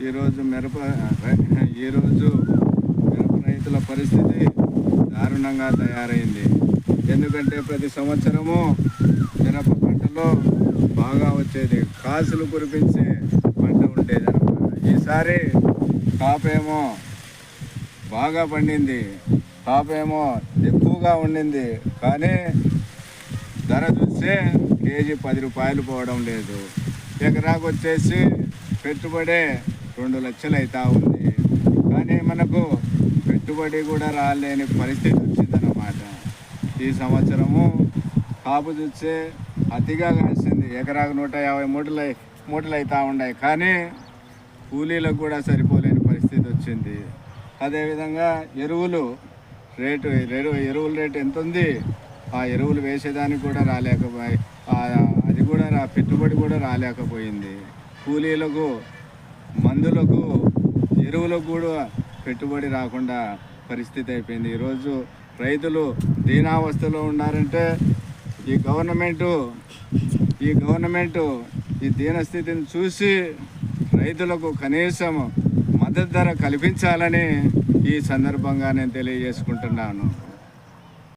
ఈరోజు మిరప రైతుల పరిస్థితి దారుణంగా తయారైంది. ఎందుకంటే ప్రతి సంవత్సరము మిరప పంటలో బాగా వచ్చేది, కాసులు కురిపించే పంట ఉండేది అనమాట. ఈసారి కాపేమో బాగా పండింది, కాపేమో ఎక్కువగా ఉండింది, కానీ ధర చూస్తే కేజీ 10 రూపాయలు పోవడం లేదు. ఎకరాకు వచ్చేసి పెట్టుబడి 2 లక్షలు అవుతా ఉంది, కానీ మనకు పెట్టుబడి కూడా రాలేని పరిస్థితి వచ్చిందన్నమాట. ఈ సంవత్సరము కాపు చూస్తే అతిగా కాసింది, ఎకరాకు 150 మూటలు అవుతూ ఉన్నాయి, కానీ కూలీలకు కూడా సరిపోలేని పరిస్థితి వచ్చింది. అదేవిధంగా ఎరువుల రేటు ఎంత ఉంది, ఆ ఎరువులు వేసేదానికి కూడా రాలేకపోయి, అది కూడా పెట్టుబడి కూడా రాలేకపోయింది. కూలీలకు, మందులకు, ఎరువులకు కూడా పెట్టుబడి రాకుండా పరిస్థితి అయిపోయింది. ఈరోజు రైతులు దీనావస్థలో ఉన్నారంటే ఈ గవర్నమెంటు ఈ దీనస్థితిని చూసి రైతులకు కనీసం మద్దతు ధర కల్పించాలని ఈ సందర్భంగా నేను తెలియజేసుకుంటున్నాను.